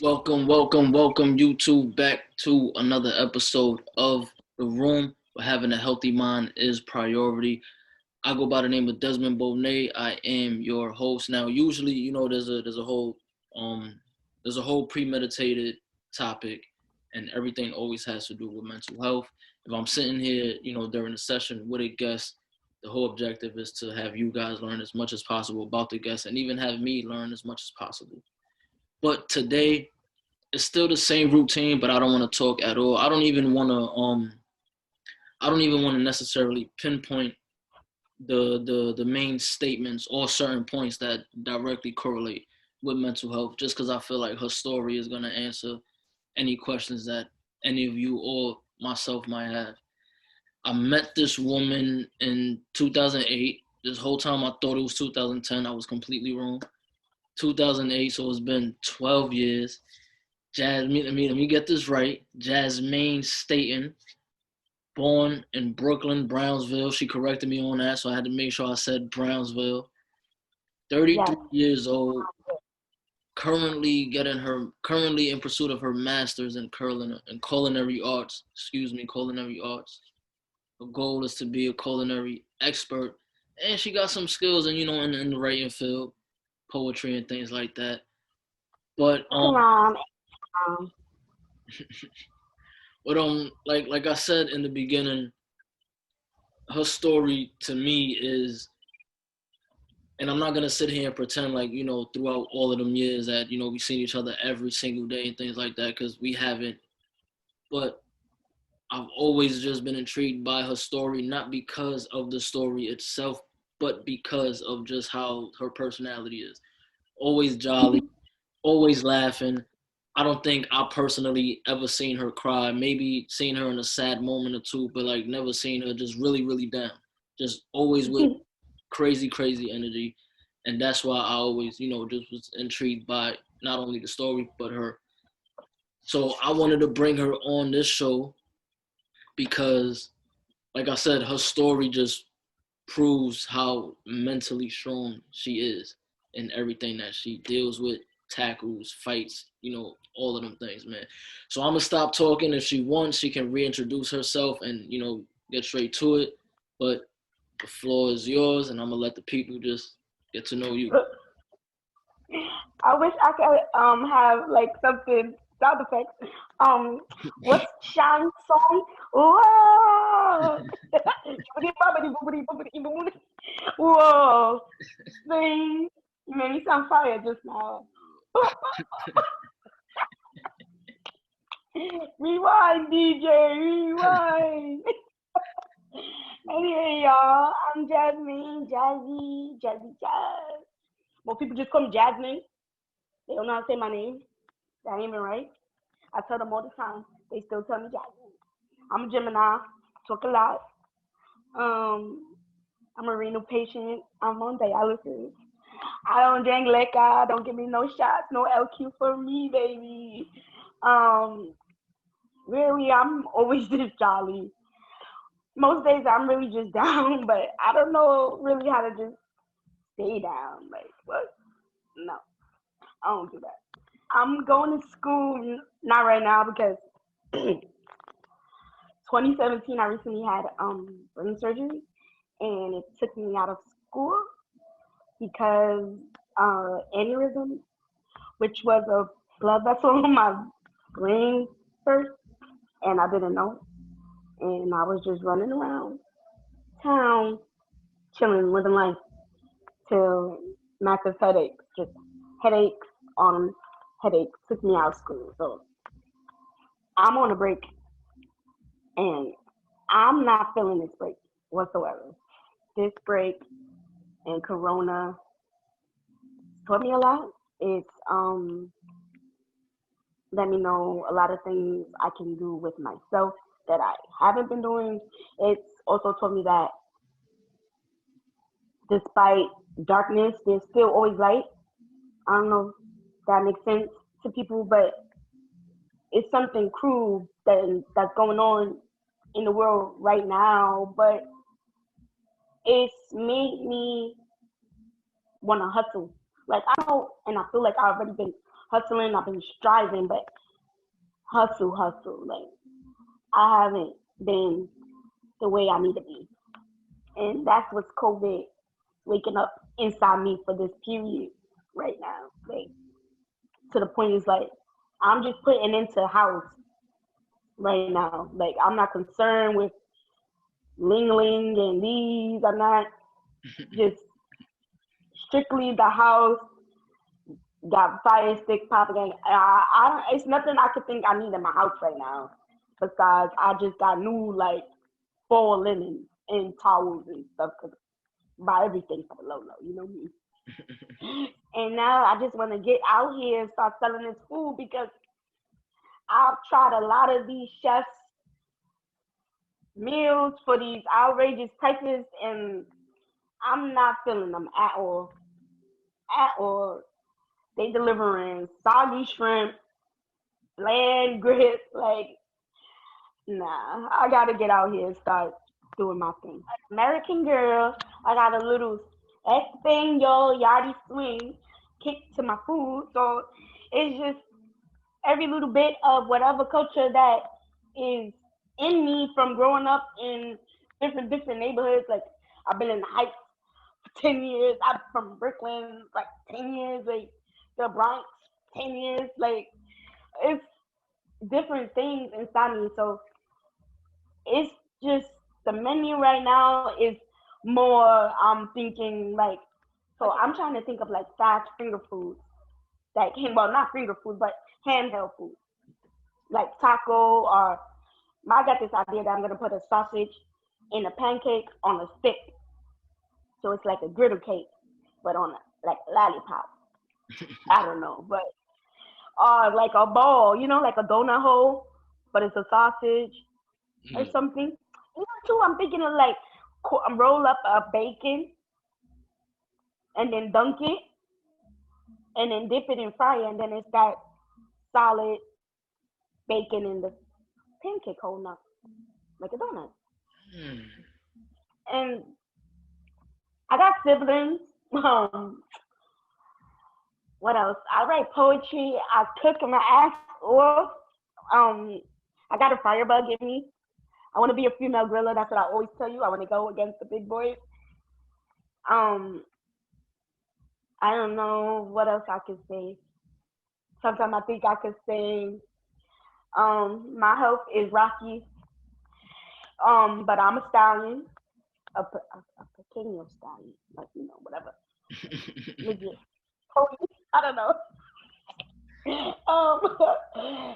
Welcome, YouTube, back to another episode of The Room, where having a healthy mind is priority. I go by the name of Desmond Bonet. I am your host. Now, usually, there's a whole premeditated topic, and everything always has to do with mental health. If I'm sitting here, during a session with a guest, the whole objective is to have you guys learn as much as possible about the guest, and even have me learn as much as possible. But today, it's still the same routine, but I don't want to talk at all. I don't even want to necessarily pinpoint the main statements or certain points that directly correlate with mental health, just because I feel like her story is gonna answer any questions that any of you or myself might have. I met this woman in 2008. This whole time I thought it was 2010. I was completely wrong. 2008, so it's been 12 years. Let me get this right. Jazmain Staton, born in Brooklyn, Brownsville. She corrected me on that, so I had to make sure I said Brownsville. 33 years old, currently in pursuit of her master's in culinary arts. Culinary arts. Her goal is to be a culinary expert, and she got some skills in the writing field, poetry and things like that. But But like I said in the beginning, her story to me is, and I'm not gonna sit here and pretend like throughout all of them years that we've seen each other every single day and things like that, because we haven't. But I've always just been intrigued by her story, not because of the story itself, but because of just how her personality is. Always jolly, always laughing. I don't think I personally ever seen her cry. Maybe seen her in a sad moment or two, but like never seen her just really, really down. Just always with crazy, crazy energy. And that's why I always, just was intrigued by not only the story, but her. So I wanted to bring her on this show because, like I said, her story just proves how mentally strong she is in everything that she deals with, tackles, fights, all of them things, man. So I'm gonna stop talking. If she wants, she can reintroduce herself and get straight to it. But the floor is yours, and I'm gonna let the people just get to know you. I wish I could have like something sound effects. What's Sean's song? Whoa! Whoa! Sing. You made me sound fire just now. Rewind, DJ, rewind. Anyway, y'all, I'm Jazmain, Jazzy, Jazz. Well, people just call me Jazmain. They don't know how to say my name. That ain't even right. I tell them all the time. They still tell me Jazmain. I'm a Gemini. Talk a lot. I'm a renal patient. I'm on dialysis. I don't drink liquor. Don't give me no shots. No LQ for me, baby. Really, I'm always just jolly. Most days I'm really just down, but I don't know really how to just stay down. Like, what? No, I don't do that. I'm going to school, not right now because 2017 I recently had brain surgery, and it took me out of school because aneurysm, which was a blood vessel in my brain first, and I didn't know. And I was just running around town, chilling, living life, till massive headaches, just headaches on headaches took me out of school. So I'm on a break, and I'm not feeling this break whatsoever. This break and Corona taught me a lot. It's let me know a lot of things I can do with myself that I haven't been doing. It's also taught me that despite darkness, there's still always light. I don't know if that makes sense to people, but it's something cruel that's going on in the world right now. But it's made me want to hustle. Like I know, and I feel like I've already been hustling. I've been striving, but hustle. Like I haven't been the way I need to be, and that's what's COVID waking up inside me for this period right now. Like to the point is like I'm just putting into house right now. Like I'm not concerned with ling ling and these. I'm not just strictly the house. Got fire stick popping. I don't. It's nothing I could think I need in my house right now. Besides, I just got new like fall linen and towels and stuff. Cause buy everything for the low. You know me. And now I just want to get out here and start selling this food because I've tried a lot of these chefs meals for these outrageous prices, and I'm not feeling them at all. At all. They delivering soggy shrimp, bland grits. Like, nah, I gotta get out here and start doing my thing. American girl, I got a little Espanol yachty swing kick to my food. So it's just every little bit of whatever culture that is in me from growing up in different neighborhoods. Like I've been in the Heights for 10 years. I'm from Brooklyn, like 10 years. Like the Bronx, 10 years. Like it's different things inside me. So it's just the menu right now is more. I'm thinking like, so I'm trying to think of like fast finger foods that can, well, not finger food, but handheld food, like taco or I got this idea that I'm gonna put a sausage in a pancake on a stick, so it's like a griddle cake, but on a like lollipop. I don't know, but like a ball, you know, like a donut hole, but it's a sausage or something. You know, too, I'm thinking of like roll up a bacon and then dunk it and then dip it in fire, and then it's got solid bacon in the pancake hole now, like a donut. And I got siblings. What else? I write poetry. I cook my ass off. Um, I got a firebug in me. I want to be a female gorilla. That's what I always tell you. I want to go against the big boys. Um, I don't know what else I could say. Sometimes I think I could sing. My health is rocky. But I'm a stallion, a pequeño stallion, like you know, whatever. Legit. I don't know.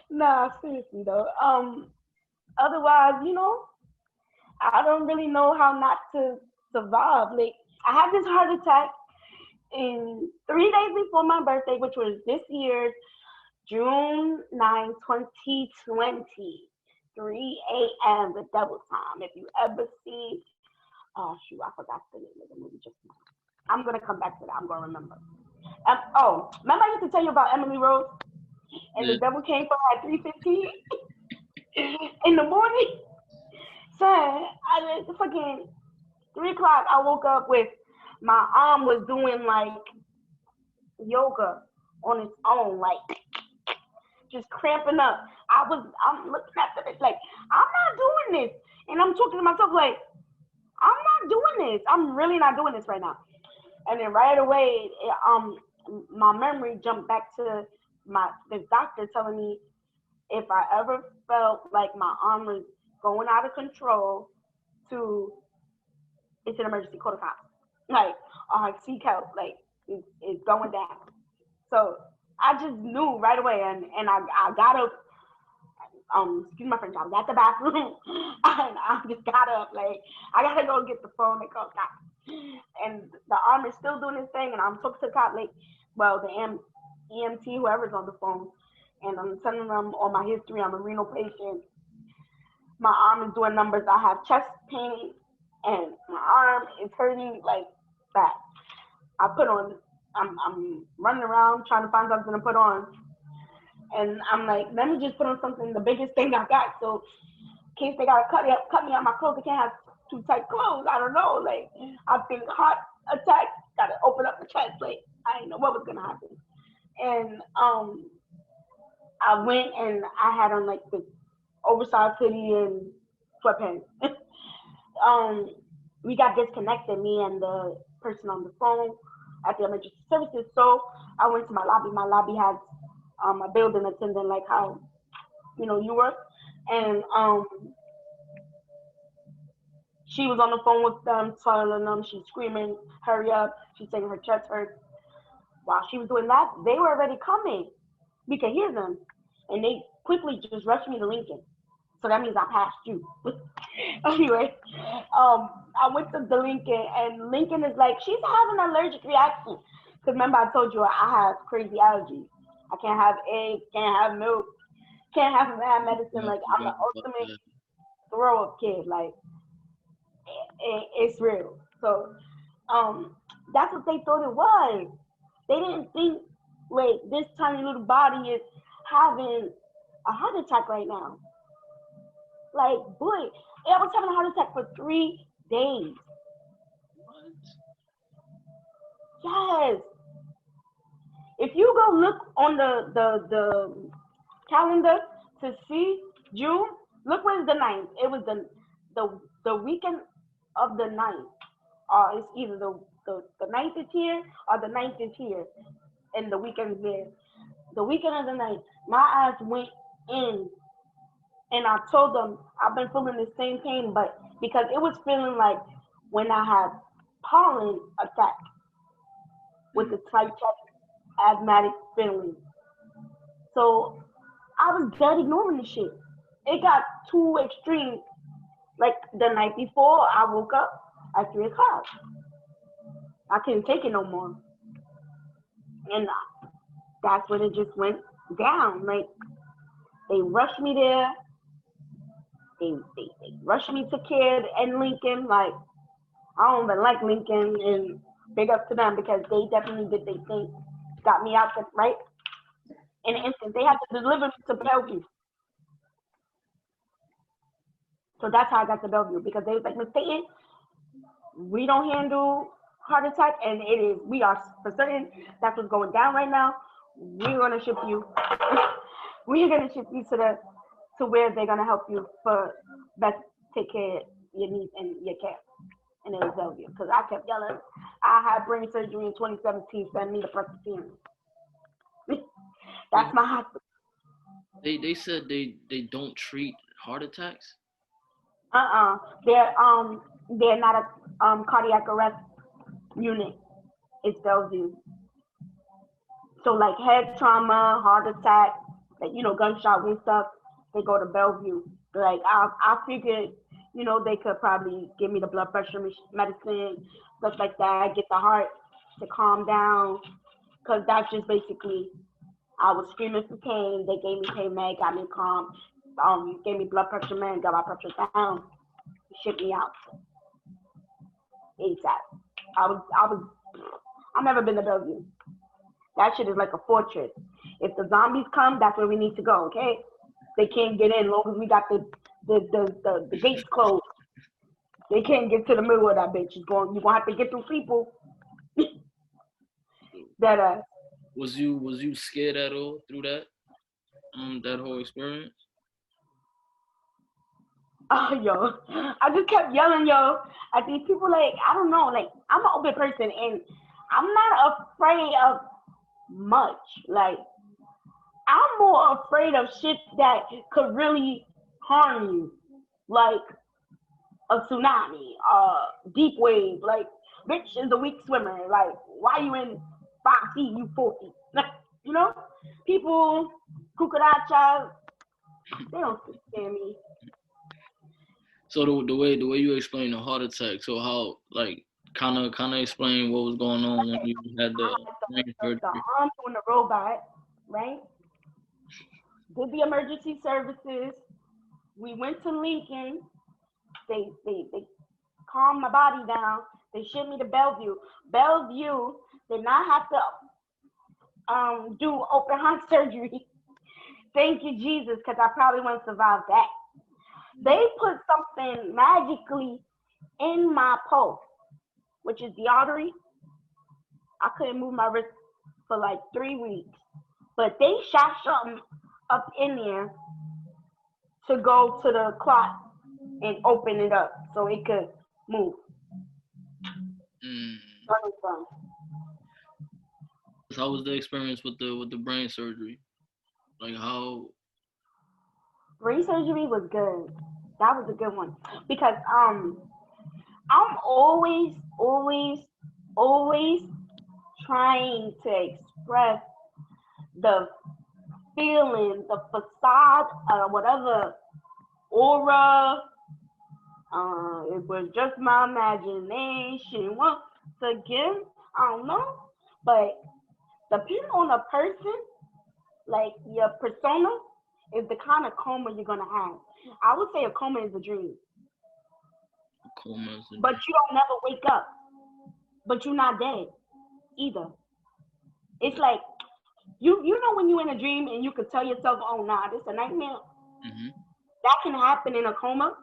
Nah, seriously though. Otherwise, you know, I don't really know how not to survive. Like, I had this heart attack in 3 days before my birthday, which was this year's June 9, 2020. 3 a.m. the double time. If you ever see, oh shoot, I forgot the name of the movie just now. I'm gonna come back to that. I'm gonna remember. Oh, remember I used to tell you about Emily Rose and the devil came for her at 3:15 in the morning. So I just fucking 3 o'clock. I woke up with my arm was doing like yoga on its own, like just cramping up. I'm looking at it like, I'm not doing this. And I'm talking to myself like, I'm not doing this. I'm really not doing this right now. And then right away, my memory jumped back to this doctor telling me if I ever felt like my arm was going out of control to, it's an emergency, call the cops. Like, seek help. Like, it's going down. So I just knew right away, and I got up. Excuse my French, I was at the bathroom, and I just got up, like, I gotta go get the phone and call cops. And the arm is still doing his thing, and I'm talking to the cop, like, well, the EMT, whoever's on the phone, and I'm telling them all my history. I'm a renal patient. My arm is doing numbers. I have chest pain, and my arm is hurting like that. I'm running around trying to find something to put on. And I'm like, let me just put on something, the biggest thing I got. So in case they gotta cut me out my clothes, I can't have too tight clothes. I don't know. Like, I think heart attack, gotta open up the chest. Like, I didn't know what was gonna happen. And I went and I had on like the oversized hoodie and sweatpants. um, we got disconnected, me and the person on the phone at the emergency services. So I went to my lobby. My lobby has a building attendant, like how you were, and she was on the phone with them, telling them she's screaming, "Hurry up!" She's saying her chest hurts. While she was doing that, they were already coming. We could hear them, and they quickly just rushed me to Lincoln. So that means I passed you. Anyway, I went to the Lincoln, and Lincoln is like, she's having an allergic reaction. Because remember, I told you I have crazy allergies. I can't have eggs, can't have milk, can't have bad medicine. Like, I'm the ultimate throw up kid. Like, it's real. So, that's what they thought it was. They didn't think, wait, this tiny little body is having a heart attack right now. Like, boy, I was having a heart attack for 3 days. What? Yes. If you go look on the calendar to see June, look where's the 9th. It was the weekend of the 9th. It's either the 9th is here or the 9th is here, and the weekend's there. The weekend of the 9th, my ass went in. And I told them I've been feeling the same pain, but because it was feeling like when I had pollen attack with the slight asthmatic feeling. So I was dead ignoring the shit. It got too extreme. Like the night before, I woke up at 3 o'clock. I couldn't take it no more. And that's when it just went down. Like, they rushed me there. They rushed me to Kid and Lincoln. Like, I don't even like Lincoln, and big up to them because they definitely did their thing. Got me out there, right? In an instant. They had to deliver me to Bellevue. So that's how I got to Bellevue, because they was like, Miss Staton, we don't handle heart attack, and we are for certain that's what's going down right now. We're gonna ship you. We're gonna ship you to where they're gonna help you for best take care of your needs and your care. And it was Bellevue, because I kept yelling. I had brain surgery in 2017, send me to Presbyterian. That's my hospital. They said they don't treat heart attacks. They're not a cardiac arrest unit. It's Bellevue. So like head trauma, heart attack, like gunshot wound stuff, they go to Bellevue. Like I figured, they could probably give me the blood pressure medicine, stuff like that, get the heart to calm down, because that's just basically, I was screaming for pain. They gave me pain med, got me calm. Gave me blood pressure med, got my pressure down, shipped me out. ASAP. I've never been to Bellevue. That shit is like a fortress. If the zombies come, that's where we need to go, okay? They can't get in long as we got the gates closed. They can't get to the middle of that bitch. You're gonna have to get through people. That Was you scared at all through that whole experience? Oh, yo, I just kept yelling, yo, at these people. Like, I don't know, like, I'm an open person, and I'm not afraid of much. Like, I'm more afraid of shit that could really harm you, like a tsunami, deep wave. Like, bitch is a weak swimmer. Like, why you in 5 feet, you 4 feet? People, cucarachas, they don't scare me. So the way you explain the heart attack, so how, like, kind of explain what was going on when you had the brain surgery. The arm doing the robot, right? Did the emergency services. We went to Lincoln. They calmed my body down. They shipped me to Bellevue. Bellevue did not have to do open heart surgery. Thank you, Jesus, because I probably wouldn't survive that. They put something magically in my pulse, which is the artery. I couldn't move my wrist for like 3 weeks. But they shot something up in there to go to the clock and open it up so it could move. How was the experience with the brain surgery? Like how? Brain surgery was good. That was a good one because I'm always trying to express the feeling, the facade, whatever aura. It was just my imagination. Once again, I don't know, but depending on the person, like your persona, is the kind of coma you're gonna have. I would say a coma is a dream. But you don't never wake up. But you're not dead either. It's like you know when you're in a dream and you could tell yourself, oh nah, this is a nightmare. Mm-hmm. That can happen in a coma,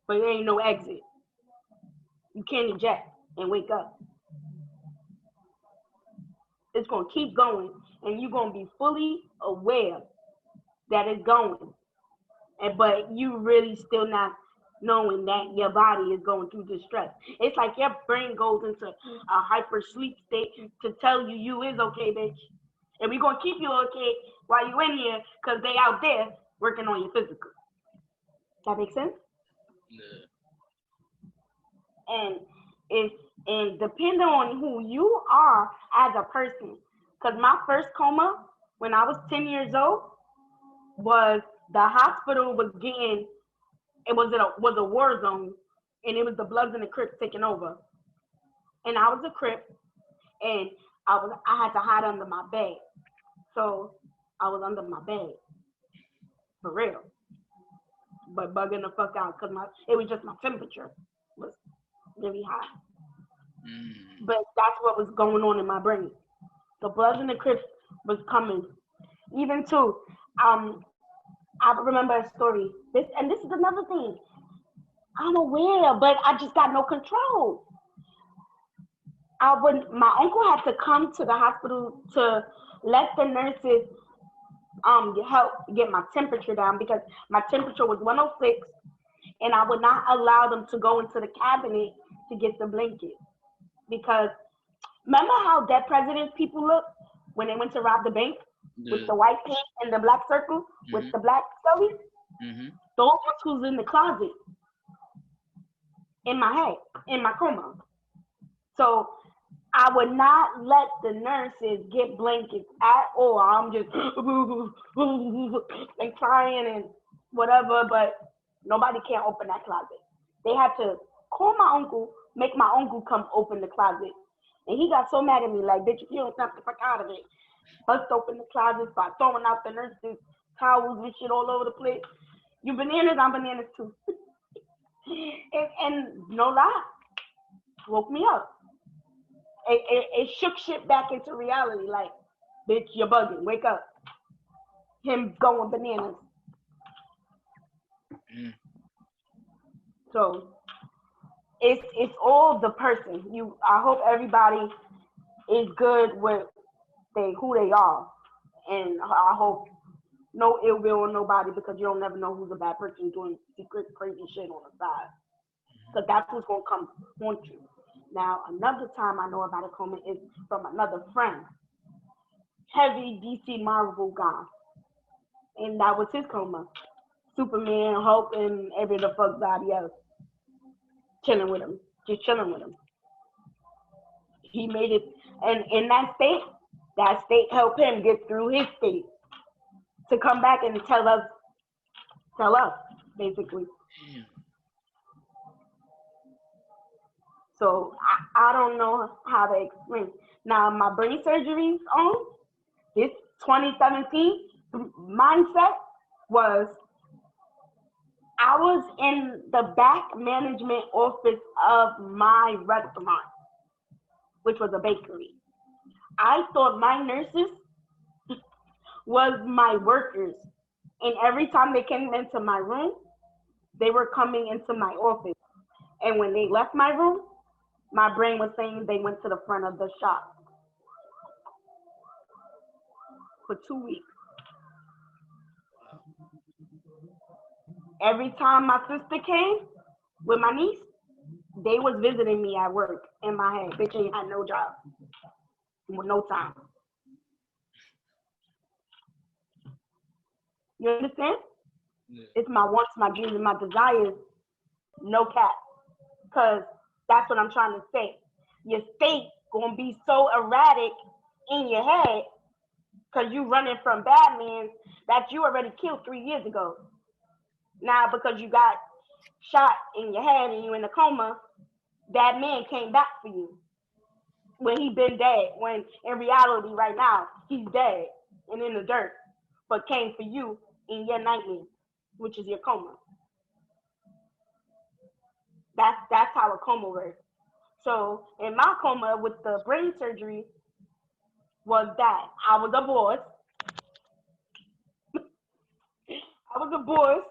but there ain't no exit. You can't eject and wake up. It's gonna keep going, and you're gonna be fully aware that it's going, but you really still not knowing that your body is going through distress. It's like your brain goes into a hyper sleep state to tell you you is okay, bitch. And we're going to keep you okay while you in here because they out there working on your physical. That makes sense? Yeah. And depending on who you are as a person, because my first coma when I was 10 years old was the hospital was getting, it was a war zone, and it was the Bloods and the Crips taking over. And I was a Crip, and I had to hide under my bed. So I was under my bed, for real. But bugging the fuck out because it was just my temperature was really high. But that's what was going on in my brain. The Bloods and the Crips was coming. Even too, I remember a story. This is another thing. I'm aware, but I just got no control. My uncle had to come to the hospital to let the nurses help get my temperature down because my temperature was 106, and I would not allow them to go into the cabinet to get the blanket because remember how dead presidents people look when they went to rob the bank? Yeah. With the white paint and the black circle with the black scullies? Those ones who's in the closet in my head, in my coma. So I would not let the nurses get blankets at all. I'm just and crying and whatever, but nobody can open that closet. They had to call my uncle, make my uncle come open the closet. And he got so mad at me, like, bitch, if you don't snap the fuck out of it. Bust open the closet, start throwing out the nurses' towels and shit all over the place. You bananas, I'm bananas too. and no lie, woke me up. It shook shit back into reality, like, bitch, you're bugging, wake up. Him going bananas. So it's all the person. I hope everybody is good with who they are, and I hope no ill will on nobody because you don't never know who's a bad person doing secret crazy shit on the side. So that's what's gonna come haunt you. Now another time I know about a coma is from another friend, heavy DC Marvel guy, and that was his coma. Superman, Hulk, and every the fuck body else chilling with him, just chilling with him. He made it, and in that state helped him get through his state to come back and tell us basically. So I don't know how to explain. Now my brain surgery this 2017 mindset was I was in the back management office of my restaurant, which was a bakery. I thought my nurses was my workers. And every time they came into my room, they were coming into my office. And when they left my room, my brain was saying they went to the front of the shop. for 2 weeks. Every time my sister came with my niece, they was visiting me at work in my head. Bitch ain't had no job with no time. You understand? Yeah. It's my wants, my dreams, and my desires. No cap. Because that's what I'm trying to say. Your state gonna be so erratic in your head because you running from bad men that you already killed 3 years ago. Now because you got shot in your head and you in a coma, that man came back for you when he been dead. When in reality right now he's dead and in the dirt, but came for you in your nightmare, which is your coma. That's how a coma works. So in my coma with the brain surgery was that I was a boss. I was a boss,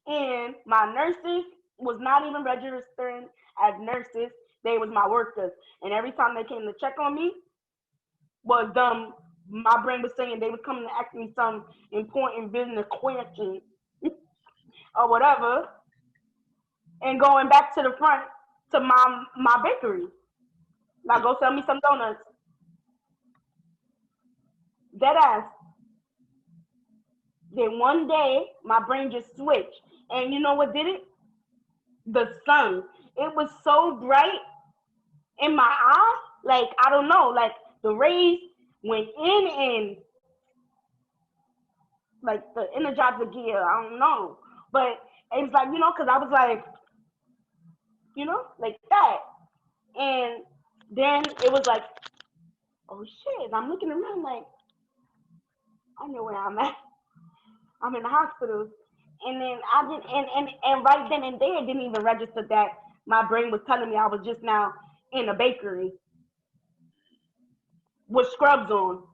and my nurses was not even registering as nurses. They was my workers. And every time they came to check on me, was my brain was saying they was coming to ask me some important business question or whatever, and going back to the front to my bakery. Now go sell me some donuts. Dead ass. Then one day my brain just switched. And you know what did it? The sun. It was so bright in my eye. Like, I don't know, like the rays went in and like the energizer gear, I don't know. But it was like, you know, because I was like, you know, like that. And then it was like, oh shit, I'm looking around like, I know where I'm at. I'm in the hospital. And then I didn't, and right then and there, it didn't even register that my brain was telling me I was just now in a bakery with scrubs on.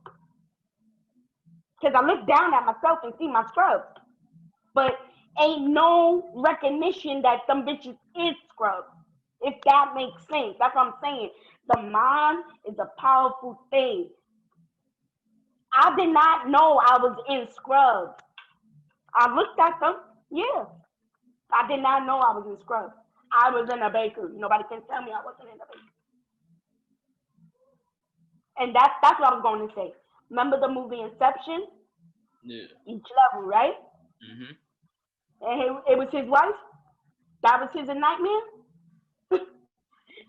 Because I look down at myself and see my scrubs. But ain't no recognition that some bitches is scrubs. If that makes sense. That's what I'm saying. The mind is a powerful thing. I did not know I was in scrubs. I looked at them. Yeah. I did not know I was in scrubs. I was in a bakery. Nobody can tell me I wasn't in a bakery. And that's what I was going to say. Remember the movie Inception? Yeah. Each level, right? Mm-hmm. And it was his wife. That was his nightmare.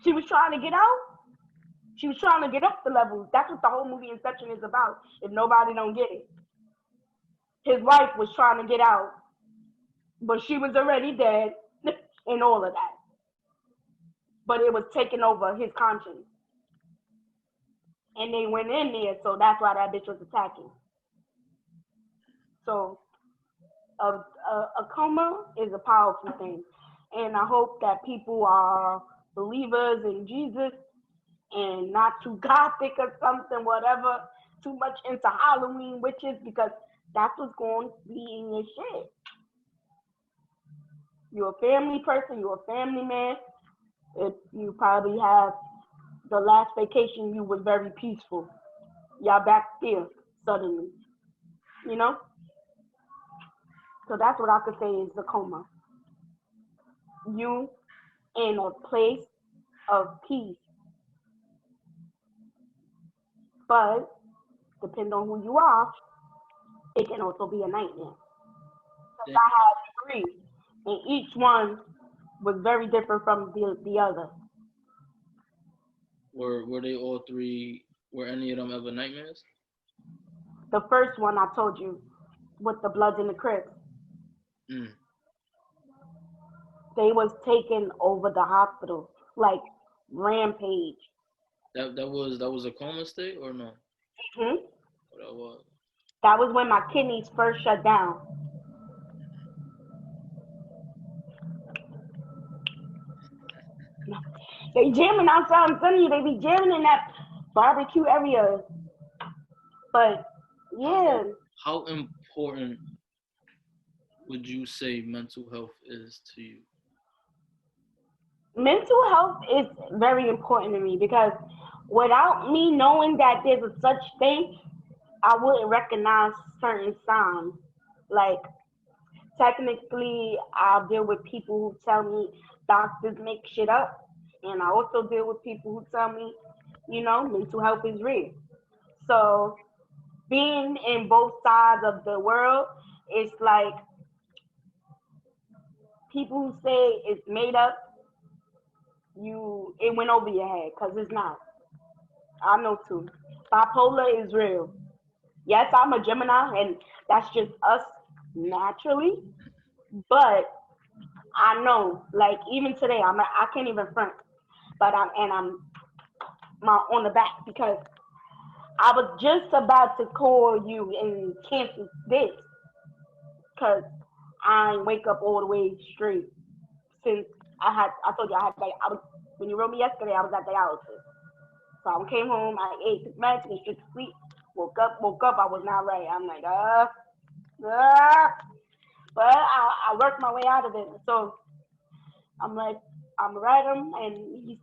She was trying to get out. She was trying to get up the levels. That's what the whole movie Inception is about. If nobody don't get it. His wife was trying to get out. But she was already dead and all of that. But it was taking over his conscience. And they went in there, so that's why that bitch was attacking. So a coma is a powerful thing. And I hope that people are believers in Jesus and not too gothic or something, whatever, too much into Halloween witches, because that's what's going to be in your shit. You're a family person, you're a family man. If you probably have the last vacation, you was very peaceful. Y'all back there suddenly, you know? So that's what I could say is the coma. You in a place of peace. But depending on who you are, it can also be a nightmare. So I had 3, and each one was very different from the other. Were they all 3? Were any of them ever nightmares? The first one I told you, with the Bloods in the Crips. Mm. They was taking over the hospital, like rampage. That was a coma state or no? Mm-hmm. What that was? That was when my kidneys first shut down. They jamming outside. I'm telling you, they be jamming in that barbecue area. But yeah. How important would you say mental health is to you? Mental health is very important to me because without me knowing that there's a such thing, I wouldn't recognize certain signs. Like technically, I deal with people who tell me doctors make shit up, and I also deal with people who tell me, mental health is real. So being in both sides of the world, it's like people who say it's made up, it went over your head because it's not. I know too. Bipolar is real. Yes, I'm a Gemini, and that's just us naturally. But I know, like even today, I can't even front, but I'm on the back because I was just about to call you and cancel this because I ain't wake up all the way straight since I told you I was when you wrote me yesterday I was at dialysis. So I came home, I ate, took meds, went straight to sleep, woke up, I was not right. I'm like, but I worked my way out of it. So I'm like, I'm write him, and he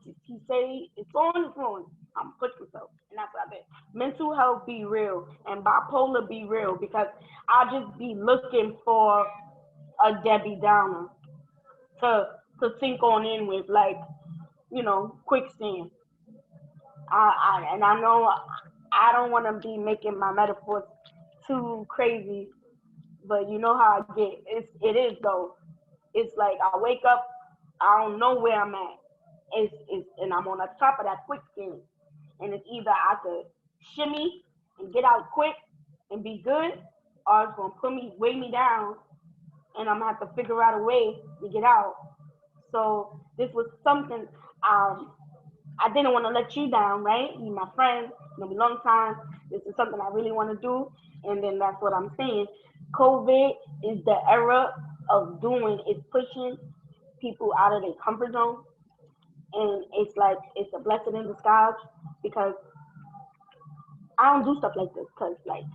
say it's on. I'm push myself, and that's what I did. Mental health be real, and bipolar be real because I just be looking for a Debbie Downer to sink on in with, like, quicksand. And I know I don't want to be making my metaphors too crazy, but you know how I get. It is though. It's like I wake up, I don't know where I'm at. And I'm on the top of that quicksand, and it's either I could shimmy and get out quick and be good, or it's gonna weigh me down, and I'm gonna have to figure out a way to get out. So this was something I didn't want to let you down, right? You my friend, you know me long time. This is something I really want to do, and then that's what I'm saying. COVID is the era of doing, it's pushing people out of their comfort zone, and it's like it's a blessing in disguise because I don't do stuff like this. Cause like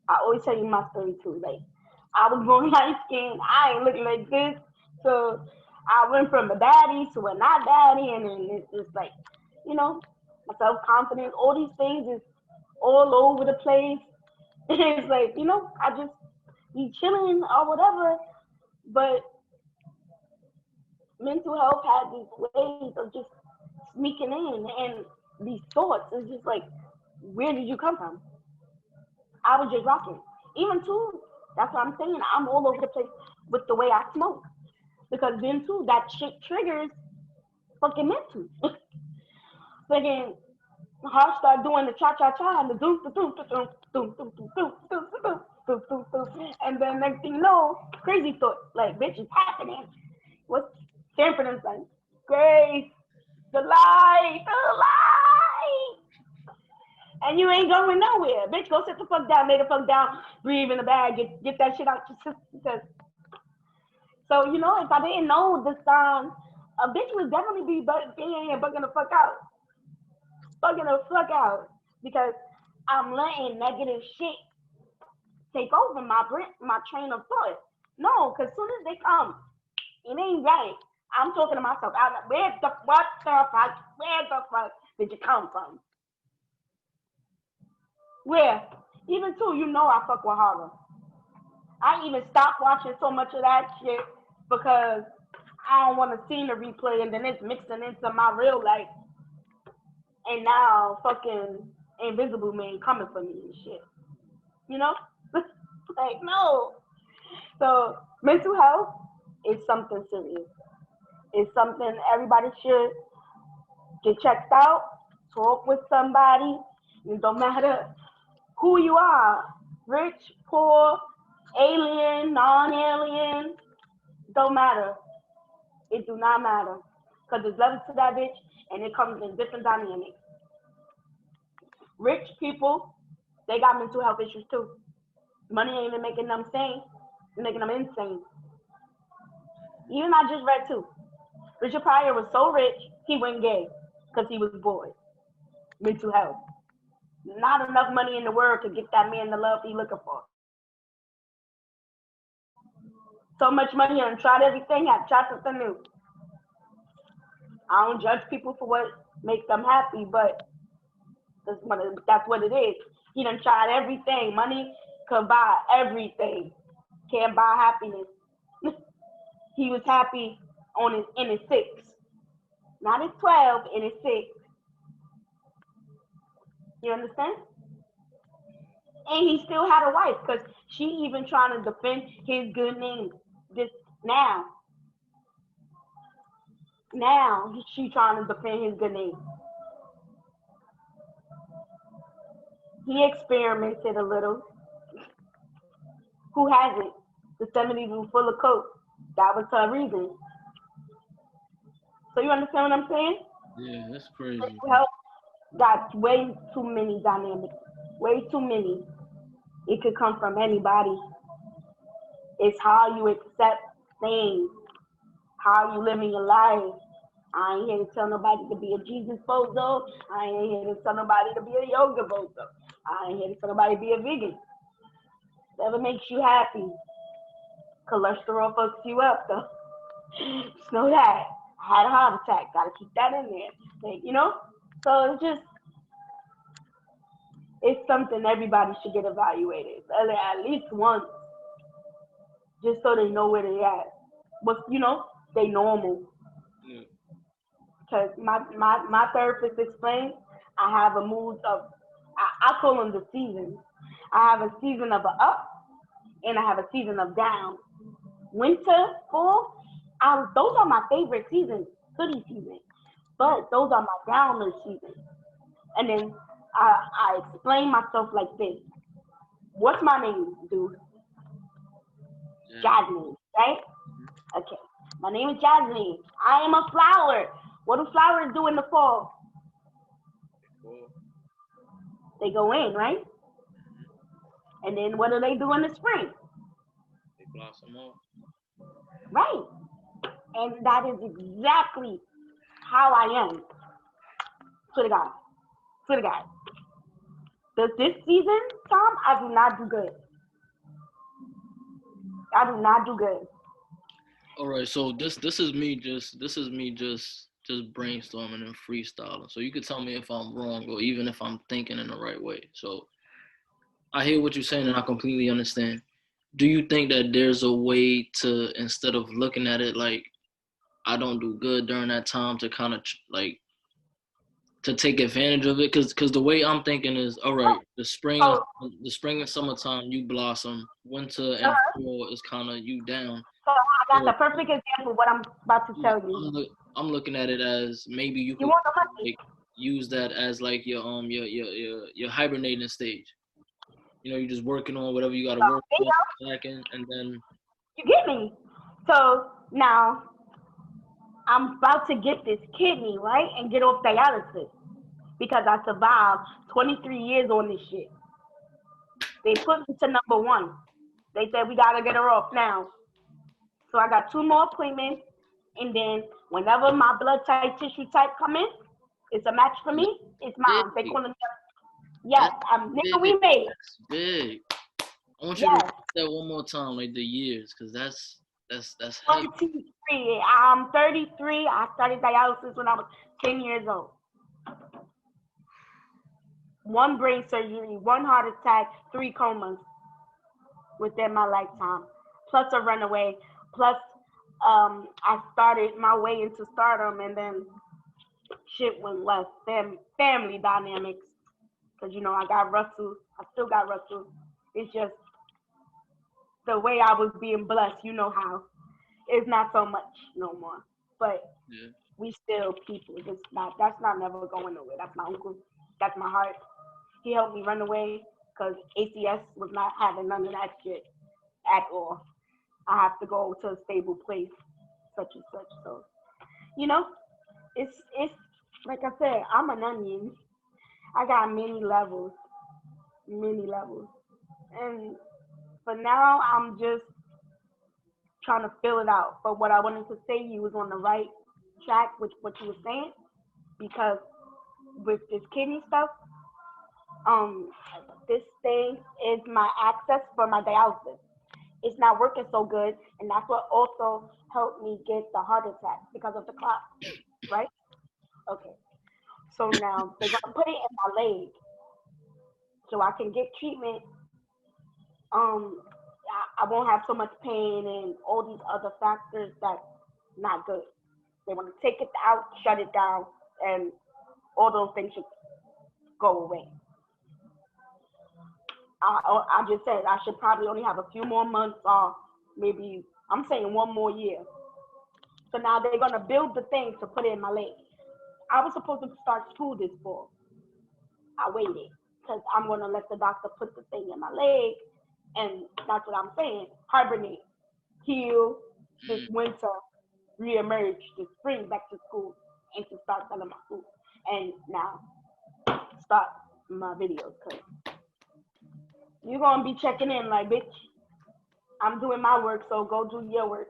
I always tell you my story too. Like I was born light skinned, I ain't looking like this, so I went from a baddie to a not baddie, and then it's just like, my self confidence, all these things is all over the place. It's like, I just be chilling or whatever, but mental health had these ways of just sneaking in, and these thoughts is just like, where did you come from? I was just rocking. Even too, that's what I'm saying. I'm all over the place with the way I smoke. Because then too, that shit triggers fucking mental. Fucking heart start doing the cha cha cha and the doom doom doom doom doom doom doom doom doom doom doom doom doom, and then next thing you know, crazy thoughts like, bitch, it's happening. What's Stanford and Son? Grace, the light, and you ain't going nowhere, bitch. Go sit the fuck down, lay the fuck down, breathe in the bag, get that shit out your system. So, if I didn't know the sign, a bitch would definitely be being here bugging the fuck out. Bugging the fuck out. Because I'm letting negative shit take over my train of thought. No, because as soon as they come, it ain't right. I'm talking to myself. Where the fuck did you come from? Where? Even too, I fuck with horror. I even stopped watching so much of that shit because I don't want to see the replay, and then it's mixing into my real life. And now fucking Invisible Man coming for me and shit. Like, no. So mental health is something serious. It's something everybody should get checked out, talk with somebody. It don't matter who you are, rich, poor, alien, non-alien, don't matter. It do not matter. Because there's levels to that bitch, and it comes in different dynamics. Rich people, they got mental health issues too. Money ain't even making them sane. It's making them insane. Even I just read too. Richard Pryor was so rich, he went gay because he was bored. Mental health. Not enough money in the world to get that man the love he looking for. So much money and tried everything, had tried something new. I don't judge people for what makes them happy, but that's what it is. He done tried everything. Money could buy everything. Can't buy happiness. He was happy on his in his six, not his 12, in his six. You understand? And he still had a wife because she even trying to defend his good name. Just now, she trying to defend his good name. He experimented a little. Who hasn't? The 70s was full of coke. That was her reason. So you understand what I'm saying? Yeah, that's crazy. Health got way too many dynamics. Way too many. It could come from anybody. It's how you accept things, how you live in your life. I ain't here to tell nobody to be a Jesus bozo. I ain't here to tell nobody to be a yoga bozo. I ain't here to tell nobody to be a vegan. Whatever makes you happy. Cholesterol fucks you up, though. Just know that. I had a heart attack. Gotta keep that in there. Like, you know? So it's something everybody should get evaluated. At least once. Just so they know where they at. But, you know, they normal. Because my therapist explained, I have a mood of, I call them the seasons. I have a season of a up, and I have a season of down. Winter, fall, those are my favorite seasons, hoodie season. But those are my downer seasons. And then I explain myself like this. What's my name, dude? Jazmain, right? Okay. My name is Jazmain. I am a flower. What do flowers do in the fall? They go in, right? And then what do they do in the spring? They blossom up. Right. And that is exactly how I am. Swear to God. Swear to God. This season, Tom, I do not do good. I do not do good. All right, so this is me just brainstorming and freestyling. So you could tell me if I'm wrong or even if I'm thinking in the right way. So I hear what you're saying and I completely understand. Do you think that there's a way to, instead of looking at it like I don't do good during that time, to kind of like to take advantage of it? Because the way I'm thinking is, all right, the spring and summertime you blossom, winter and fall is kind of you down. So I got the perfect example of what I'm about to tell you. I'm looking at it as maybe you could like use that as like your hibernating stage. You know, you're just working on whatever you got to work on, and then you get me. So now I'm about to get this kidney, right, and get off dialysis because I survived 23 years on this shit. They put me to number 1. They said we gotta get her off now. So I got 2 more appointments, and then whenever my blood type, tissue type come in, it's a match for me. It's mine. They call it. Yes, nigga, we made it. That's big. I want you to repeat that one more time, like the years, because that's heavy. 23. I'm 33. I started dialysis when I was 10 years old. 1 brain surgery, 1 heart attack, 3 comas within my lifetime, plus a runaway, plus I started my way into stardom, and then shit went left. Family dynamics, because, you know, I got Russell. I still got Russell. It's just the way I was being blessed, you know how. It's not so much no more. But we still people. That's not never going nowhere. That's my uncle. That's my heart. He helped me run away because ACS was not having none of that shit at all. I have to go to a stable place, such and such. So, you know, it's like I said, I'm an onion. I got many levels. And for now, I'm just trying to fill it out. But what I wanted to say, you was on the right track with what you were saying, because with this kidney stuff, this thing is my access for my dialysis. It's not working so good, and that's what also helped me get the heart attack because of the clot, right? Okay. So now they're gonna put it in my leg. so I can get treatment. I won't have so much pain and all these other factors that's not good. They want to take it out, shut it down, and all those things should go away. I just said I should probably only have a few more months off, maybe I'm saying 1 more year. So now they're gonna build the thing to put it in my leg. I was supposed to start school this fall. I waited because I'm gonna let the doctor put the thing in my leg, and that's what I'm saying. Hibernate, heal this winter, reemerge this spring back to school, and to start selling my food. And now start my videos, cause you're gonna be checking in like, bitch, I'm doing my work, so go do your work.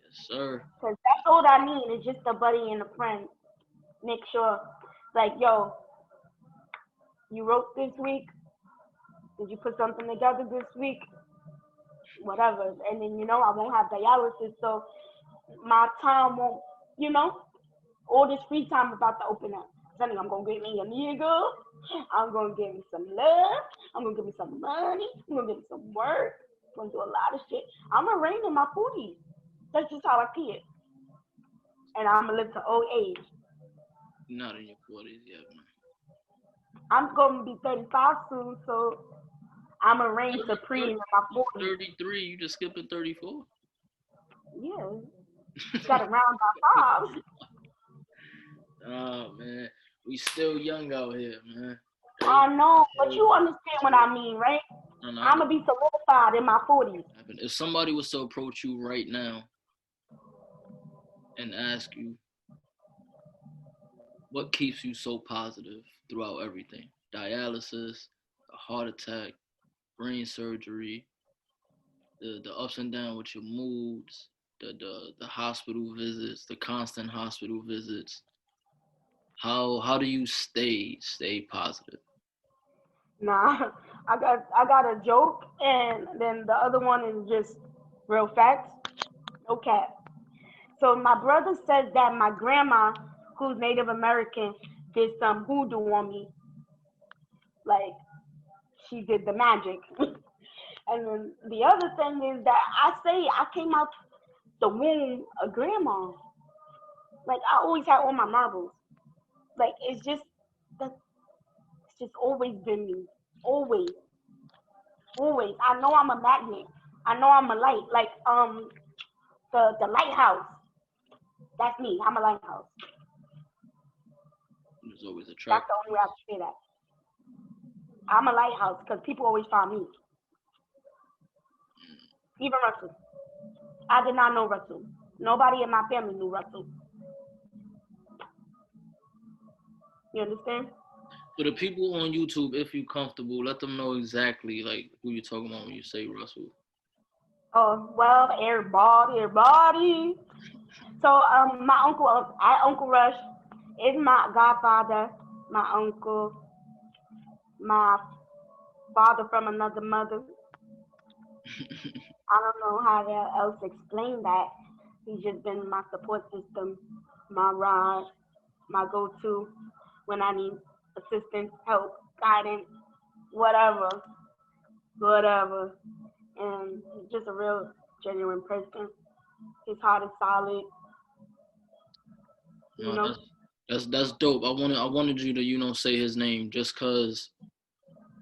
Yes, sir. Cause that's all I need is just a buddy and a friend. Make sure, like, yo, you wrote this week. Did you put something together this week? Whatever. And then, I won't have dialysis, so my time won't, all this free time about to open up. Sonny, I'm gonna get me a nigga. I'm gonna get me some love. I'm gonna get me some money. I'm gonna get me some work. I'm gonna do a lot of shit. I'm gonna reign in my 40s. That's just how I see it. And I'm gonna live to old age. You're not in your 40s yet, man. I'm gonna be 35 soon, so I'm gonna reign supreme in my 40s. 33, you just skipping 34? Yeah. Got to round by 5. Oh, man. We still young out here, man. I know, but you understand what I mean, right? No. I'm going to be solidified in my 40s. If somebody was to approach you right now and ask you, what keeps you so positive throughout everything? Dialysis, a heart attack, brain surgery, the ups and downs with your moods, the hospital visits, the constant hospital visits. How do you stay positive? Nah, I got a joke, and then the other one is just real facts. No cap. So my brother says that my grandma, who's Native American, did some hoodoo on me. Like, she did the magic. And then the other thing is that I came out the womb a grandma. Like, I always had all my marbles. Like, it's just always been me. Always. I know I'm a magnet. I know I'm a light. Like, the lighthouse. That's me. I'm a lighthouse. There's always a track. That's the only way I can say that. I'm a lighthouse because people always find me. Even Russell. I did not know Russell. Nobody in my family knew Russell. You understand? So the people on YouTube, if you're comfortable, let them know exactly like who you're talking about when you say Russell. Oh, well, everybody. So my Uncle Rush is my godfather, my uncle, my father from another mother. I don't know how else to explain that. He's just been my support system, my ride, my go-to when I need assistance, help, guidance, whatever. And he's just a real genuine person. His heart is solid. That's dope. I wanted you to say his name just because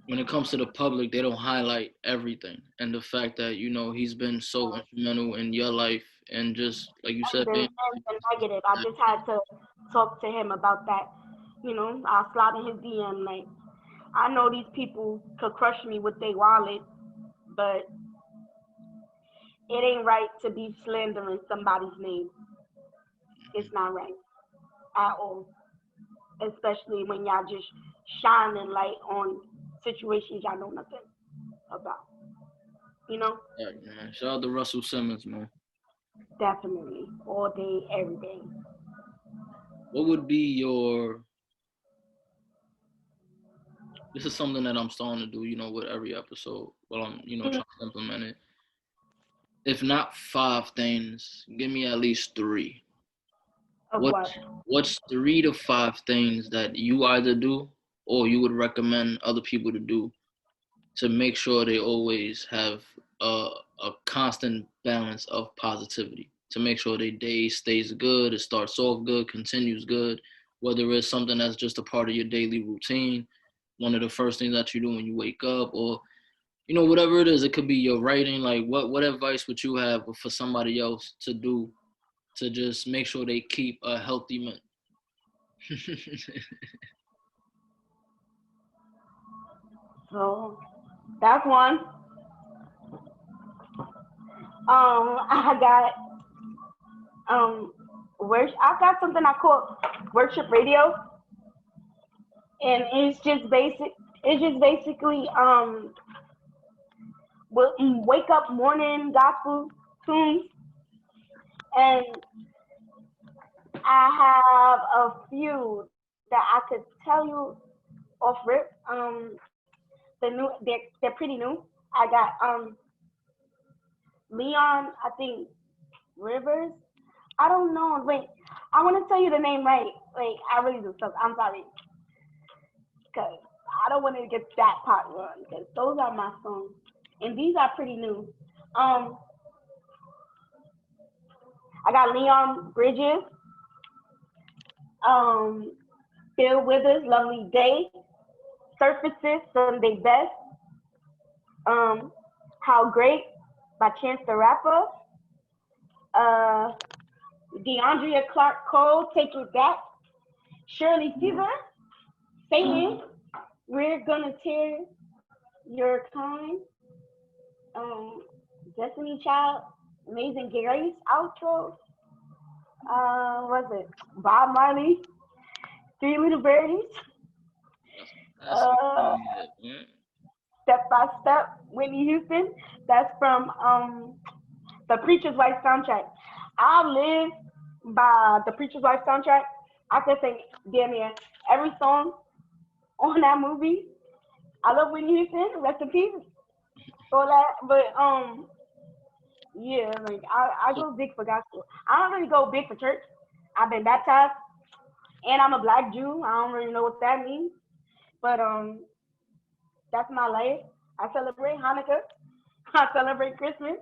when it comes to the public, they don't highlight everything, and the fact that he's been so instrumental in your life, and just like you said, being negative. I just had to talk to him about that. I slide in his DM. Like, I know these people could crush me with their wallet, but it ain't right to be slandering somebody's name. It's not right at all, especially when y'all just shining light on situations y'all know nothing about. Yeah, man. Shout out to Russell Simmons, man. Definitely, all day, every day. What would be your? This is something that I'm starting to do, with every episode. Well, I'm, trying to implement it. If not 5 things, give me at least 3. What's 3 to 5 things that you either do or you would recommend other people to do to make sure they always have a constant balance of positivity, to make sure their day stays good, it starts off good, continues good, whether it's something that's just a part of your daily routine, one of the first things that you do when you wake up, or whatever it is. It could be your writing. Like, what advice would you have for somebody else to do to just make sure they keep a healthy mind? So that's one. I got I got something I call worship radio, and it's just basic. It's just basically wake up morning gospel tunes, and I have a few that I could tell you off rip. They're pretty new. I got Leon, I think Rivers. I don't know. Wait, I want to tell you the name right. Wait, I really do. So I'm sorry, cause I don't want to get that part wrong. Cause those are my songs, and these are pretty new. Um, I got Leon Bridges, um, Bill Withers, Lovely Day, Surfaces, Sunday Best, um, How Great by Chance the Rapper, uh, DeAndrea Clark Cole, Take It Back, Shirley Fever, Satan, We're Gonna Tear Your Kind, um, Destiny Child, Amazing Grace outro, was it Bob Marley, Three Little Birdies, uh, Step by Step, Whitney Houston. That's from the Preacher's Wife soundtrack. I live by the Preacher's Wife soundtrack. I could sing damn near every song on that movie. I love Whitney Houston, rest in peace, all that. But yeah, like I go big for gospel. I don't really go big for church. I've been baptized, and I'm a Black Jew. I don't really know what that means, but that's my life. I celebrate Hanukkah. I celebrate Christmas.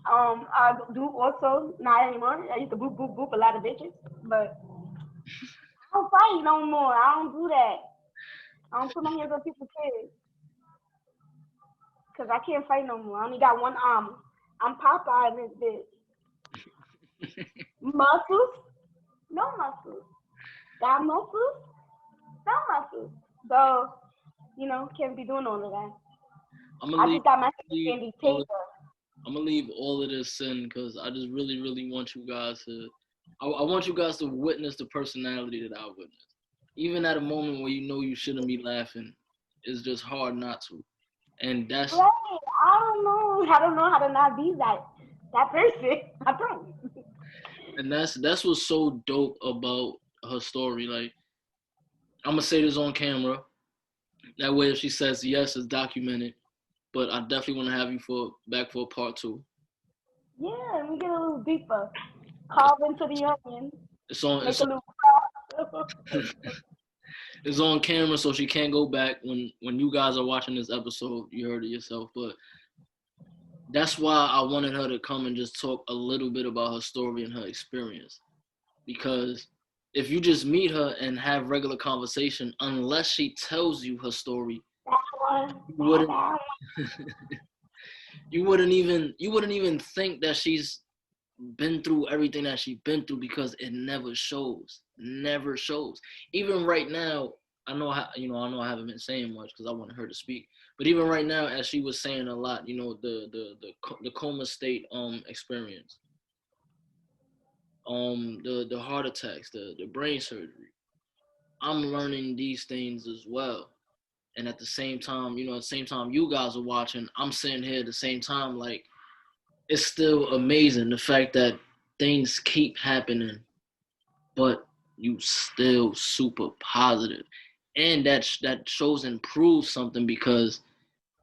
I do also not anymore. I used to boop boop boop a lot of bitches, but I don't fight no more. I don't do that. I don't put my hands on people's kids because I can't fight no more. I only got one arm. I'm Popeye in this bitch. Muscles? No muscles. Got muscles? No muscles. So, can't be doing all of that. I just got my Sandy Taylor. I'm gonna leave all of this in because I just really, really want you guys to. I want you guys to witness the personality that I witnessed. Even at a moment where you know you shouldn't be laughing, it's just hard not to. And that's right. I don't know how to not be that person. I don't. And that's what's so dope about her story. Like, I'm gonna say this on camera. That way, if she says yes, it's documented. But I definitely want to have you back for a part 2. Yeah, let me get a little deeper. Carve into the onion. It's on. Make It's a little it's on camera, so she can't go back. When you guys are watching this episode, you heard it yourself. But that's why I wanted her to come and just talk a little bit about her story and her experience. Because if you just meet her and have regular conversation, unless she tells you her story, you wouldn't even think that she's been through everything that she's been through, because it never shows. Even right now, I know I haven't been saying much because I wanted her to speak. But even right now, as she was saying a lot, the coma state experience, the heart attacks, the brain surgery. I'm learning these things as well. And at the same time, you guys are watching, I'm sitting here at the same time, like, it's still amazing the fact that things keep happening, but you still super positive. And that shows and proves something, because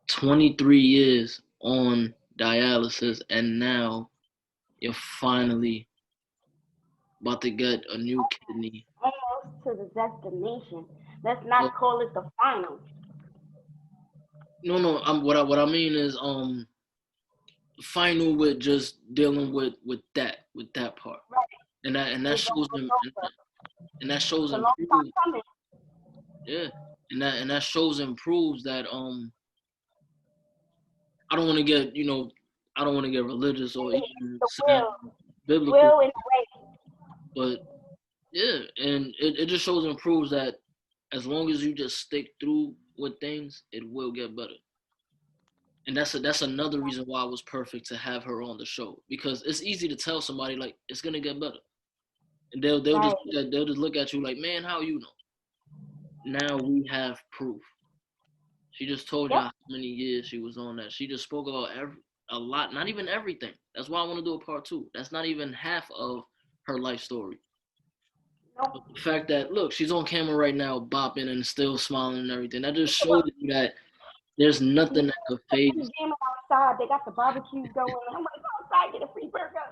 23 years on dialysis, and now you're finally about to get a new kidney. Almost to the destination. Let's not call it the final. No. What I mean is final with just dealing with that part, Right. and that It's shows almost him, over. and that shows It's a and long time proves, coming. yeah, and that shows and proves that I don't want to get I don't want to get religious or It's even the sound biblical, will in a way. but yeah, and it just shows and proves that as long as you just stick through with things, it will get better. And that's another reason why it was perfect to have her on the show, because it's easy to tell somebody like it's gonna get better, and Right. they'll just look at you like, man, how you know? Now we have proof. She just told you Yep. how many years she was on that. She just spoke about a lot, not even everything. That's why I want to do a part two. That's not even half of her life story. Nope. But the fact that look, she's on camera right now, bopping and still smiling and everything. That just showed you that there's nothing that could phase. Jamming outside. They got the barbecues going. I'm like, go outside, get a free burger.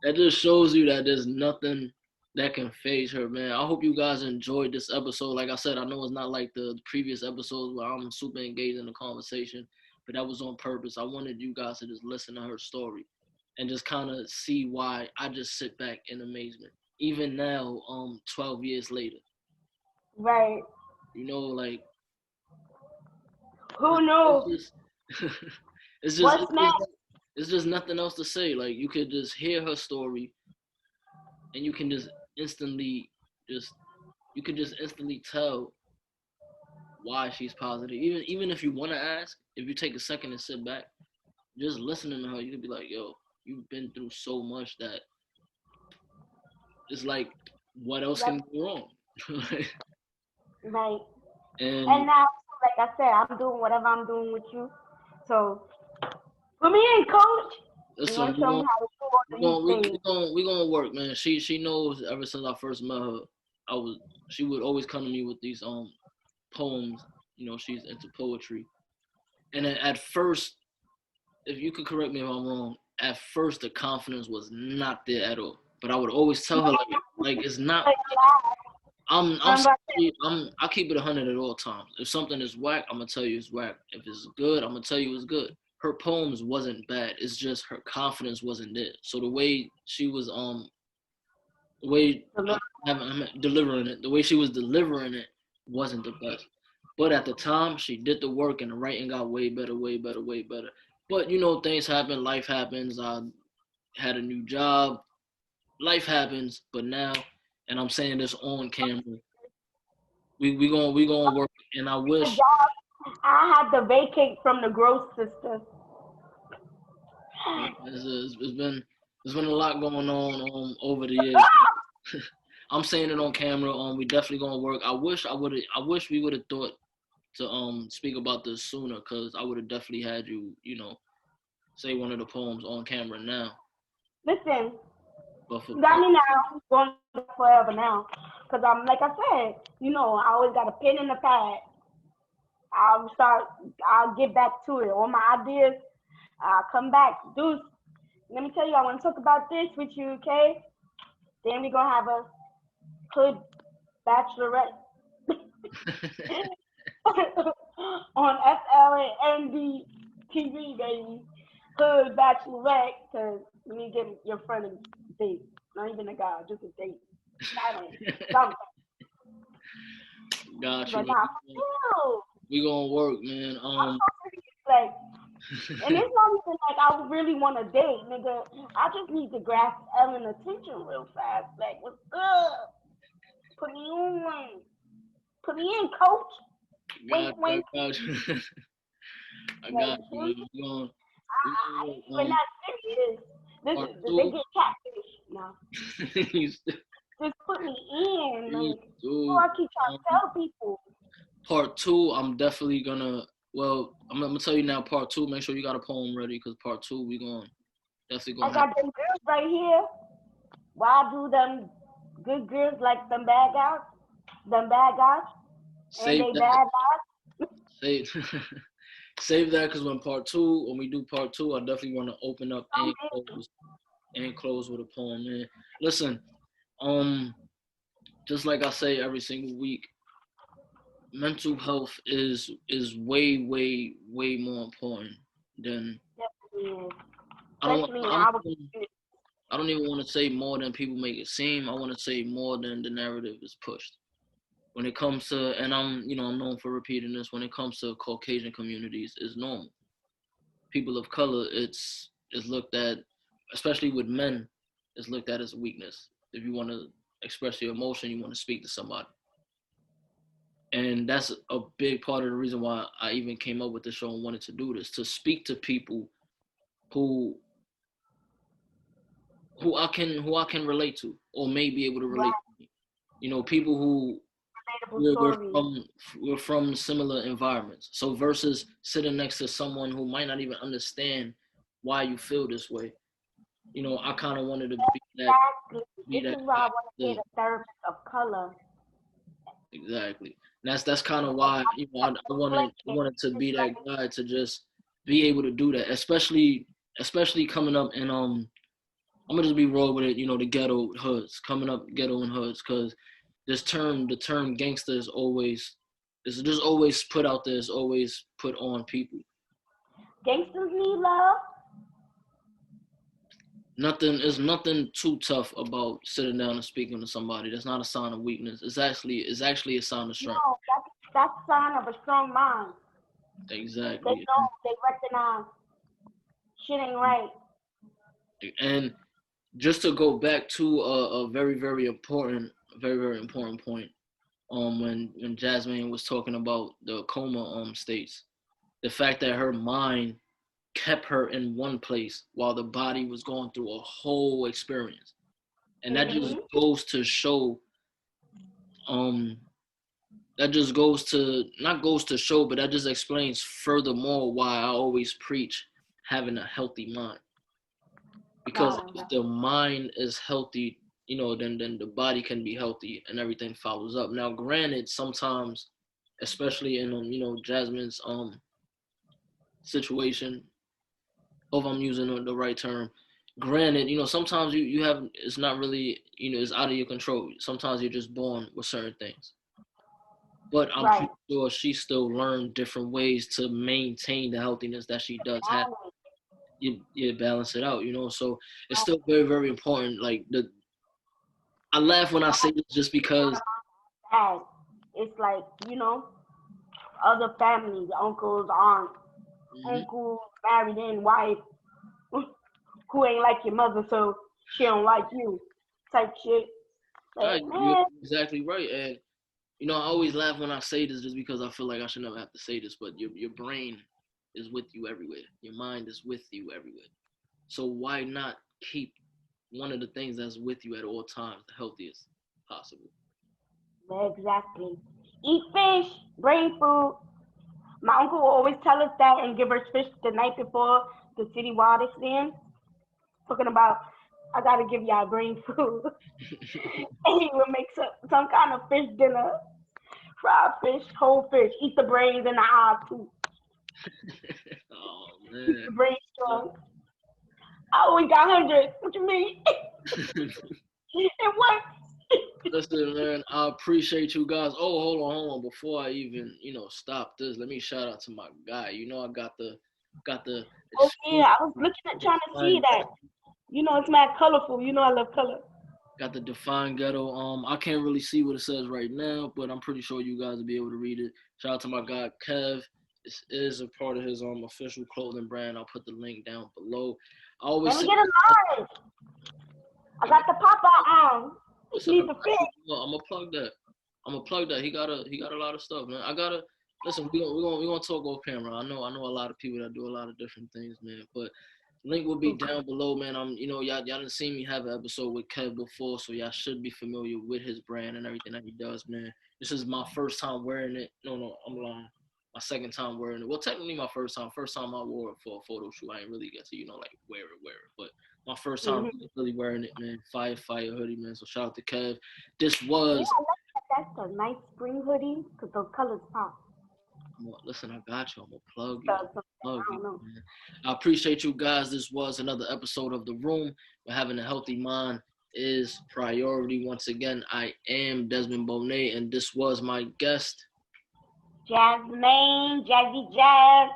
That just shows you that there's nothing that can phase her, man. I hope you guys enjoyed this episode. Like I said, I know it's not like the previous episodes where I'm super engaged in the conversation, but that was on purpose. I wanted you guys to just listen to her story and just kind of see why I just sit back in amazement. Even now, 12 years later, Right. like Who it's knew? just, it's just, What's next? it's just nothing else to say. Like you could just hear her story, and you can just instantly, just you could just instantly tell why she's positive. Even if you want to ask, if you take a second and sit back, just listening to her, you could be like, yo, you've been through so much that it's like, what else Yep. can go wrong? Right. And And now, like I said, I'm doing whatever I'm doing with you. So put me in, coach. You're listen, gonna show me how to do all of these things. we gonna work, man. She knows ever since I first met her, she would always come to me with these poems. She's into poetry, and at first, if you could correct me if I'm wrong, at first the confidence was not there at all. But I would always tell her like it's not. I keep it 100 at all times. If something is whack, I'm gonna tell you it's whack. If it's good, I'm gonna tell you it's good. Her poems wasn't bad. It's just her confidence wasn't there. So the way she was the way I'm delivering it, the way she was delivering it wasn't the best. But at the time, she did the work, and the writing got way better, way better, way better. But things happen, life happens. I had a new job, life happens. But now, and I'm saying this on camera, we gonna work. And I wish I had to vacate from the growth system. it's been a lot going on over the years. I'm saying it on camera. We definitely gonna work. I wish we would have thought to speak about this sooner, because I would have definitely had you say one of the poems on camera now. Listen, But for got me now, going forever now. Cause I'm like I said, I always got a pen in the pad. I'll get back to it. All my ideas, I'll come back. Dude, let me tell you, I want to talk about this with you, okay? Then we're gonna have a hood bachelorette on FLND TV, baby. Hood bachelorette, cause let me get your friend a date. Not even a guy, just a date. Something. Got But you. nah, We gonna work, man. Like, and it's not even like I really want to date, nigga. I just need to grasp Ellen's attention real fast. Like, what's up? Put me on. Put me in, coach. Wait. I got you. I got you. We're not serious. They get catfish now. Just put me in. Like, I keep trying to tell people. Part 2, I'm definitely gonna. Well, I'm gonna tell you now. Part 2, make sure you got a poem ready, because part 2 we definitely gonna. I got them girls right here. Why do them good girls like them bad guys? Them bad guys. Save and they that. bad guys. Save that, because when we do part 2, I definitely want to open up and close with a poem, man. Listen, just like I say every single week, mental health is way more important than Definitely is. I don't Especially in I don't our even, community. I don't even want to say more than people make it seem. I want to say more than the narrative is pushed. When it comes to, and I'm known for repeating this, when it comes to Caucasian communities, it's normal. People of color, it's is looked at, especially with men, is looked at as a weakness. If you want to express your emotion, you want to speak to somebody, and that's a big part of the reason why I even came up with the show and wanted to do this, to speak to people who who I can relate to or may be able to relate Right. to me. People who Relatable we're, we're stories. from we're from similar environments. So versus sitting next to someone who might not even understand why you feel this way, I kind of wanted to Exactly. be This that is why guy. I want to be To, the therapist of color. exactly. And that's kind of Like why I wanted I explain it. wanted to It's be that like guy to just be able to do that, especially coming up and I'm gonna just be raw with it. The ghetto hoods coming up, ghetto and hoods, because the term gangster is just always put out there. It's always put on people. gangsters need love. Nothing too tough about sitting down and speaking to somebody. That's not a sign of weakness. It's actually a sign of strength. No, that's a sign of a strong mind. They Exactly. know, they recognize shit ain't right. And just to go back to a very important point. When Jazmain was talking about the coma states, the fact that her mind kept her in one place while the body was going through a whole experience, and that just Mm-hmm. goes to show um that just goes to not goes to show, but that just explains furthermore why I always preach having a healthy mind. Because Right. if the mind is healthy, then the body can be healthy and everything follows up. Now, granted, sometimes, especially in Jasmine's situation, hope I'm using the right term. Granted, sometimes you have it's not really it's out of your control. Sometimes you're just born with certain things. But I'm Right. pretty sure she still learned different ways to maintain the healthiness that she does have. You balance it out. So it's still very, very important. Like I laugh when I say this just because. Dad. It's like, other families, uncles, aunts, Mhm. uncles, married in, wife, who ain't like your mother, so she don't like you, type shit. Right, Like, you're man, exactly right, and I always laugh when I say this just because I feel like I should never have to say this, but your brain is with you everywhere. Your mind is with you everywhere. So why not keep one of the things that's with you at all times the healthiest possible? exactly. Eat fish, brain food. My uncle will always tell us that and give us fish the night before the city water stand. Talking about, I gotta give y'all brain food. And he would make some kind of fish dinner, fried fish, whole fish. Eat the brains and the eyes too. Oh Keep man. the brain strong. I always got hundreds. What you mean? It works. Listen, man, I appreciate you guys. Oh, hold on. Before I even, stop this, let me shout out to my guy. I got the Oh yeah, I was exclusive looking at trying to see Define that. It's mad colorful. I love color. got the Define Ghetto. I can't really see what it says right now, but I'm pretty sure you guys will be able to read it. Shout out to my guy Kev. This is a part of his official clothing brand. I'll put the link down below. I always Let me say get a line. I I got got the pop out on. listen, I Need the got fit. you. I'm gonna plug that. He got a lot of stuff, man. I gotta listen. We gonna talk off camera. I know a lot of people that do a lot of different things, man. But link will be down below, man. Y'all didn't see me have an episode with Kev before, so y'all should be familiar with his brand and everything that he does, man. This is my first time wearing it. No, I'm lying. My second time wearing it. Well, technically my first time. First time I wore it for a photo shoot. I ain't really get to like wear it. But my first time Mm-hmm. really wearing it, man. Fire hoodie, man. So shout out to Kev. This Yeah, was I like that. That's a nice spring hoodie because those colors pop. listen, I got you. I'm gonna plug you. So, so, Plug I you, don't know. man. I appreciate you guys. This was another episode of The Room. We're having a healthy mind. is priority. Once again, I am Desmond Bonet, and this was my guest. Jazmain, Jazzy Jazz,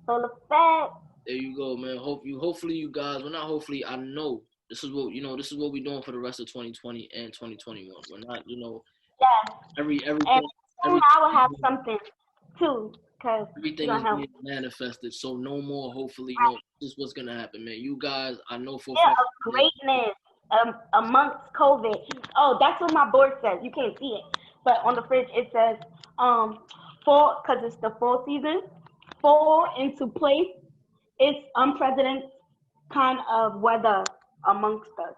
Soul Effect. There you go, man. Hopefully you guys, well not hopefully, I know this is what we're doing for the rest of 2020 and 2021. We're not, Yes. everything And soon I will have everything something too, because you're everything going is to help. being manifested. So no more, hopefully, no. This is what's gonna happen, man. You guys, I know for a Yeah, fact. of greatness amongst COVID. Oh, that's what my board says. You can't see it, but on the fridge it says fall, because it's the fall season. Fall into place. It's unprecedented kind of weather amongst us,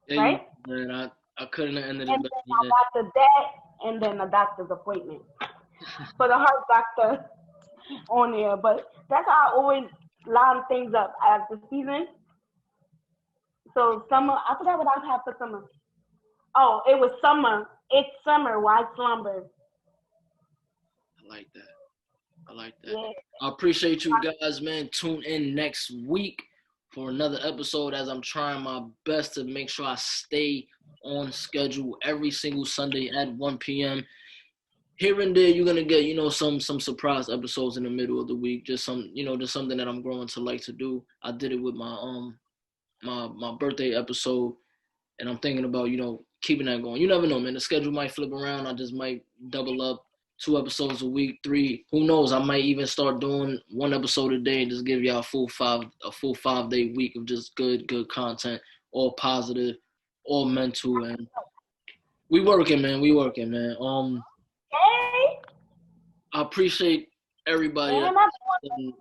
Yeah, right? man, I couldn't have ended it And better. then I got the debt, and then a doctor's appointment for the heart doctor on there. But that's how I always line things up as the season. So summer, I forgot what I had for summer. Oh, it was summer. It's summer. Why slumber? I like that. I like that. Yeah. I appreciate you guys, man. Tune in next week for another episode as I'm trying my best to make sure I stay on schedule every single Sunday at 1 p.m. Here and there, you're gonna get, some surprise episodes in the middle of the week. Just just something that I'm growing to like to do. I did it with my birthday episode, and I'm thinking about, keeping that going. You never know, man. The schedule might flip around. I just might double up 2 episodes a week, 3. Who knows? I might even start doing 1 episode a day and just give y'all a full 5-day week of just good content, all positive, all mental, and we working, man. We working, man. Hey. I appreciate everybody. And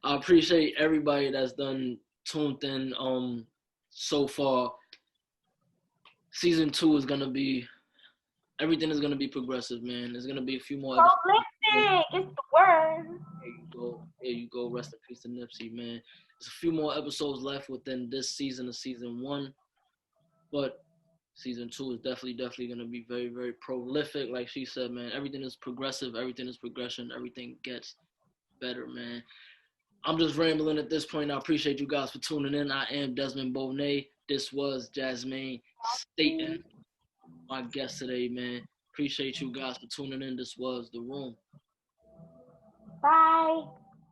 I appreciate everybody that's done tuned in so far. Season 2 is gonna be everything is gonna be progressive, man. There's gonna be a few more episodes. prolific. It's the word. There you go. There you go. Rest in peace to Nipsey, man. There's a few more episodes left within this season of season 1, but season 2 is definitely gonna be very, very prolific. Like she said, man, everything is progressive. Everything is progression. Everything gets better, man. I'm just rambling at this point. I appreciate you guys for tuning in. I am Desmond Bonet. This was Jazmain Staton, my guest today, man. Appreciate you guys for tuning in. This was The Room. Bye.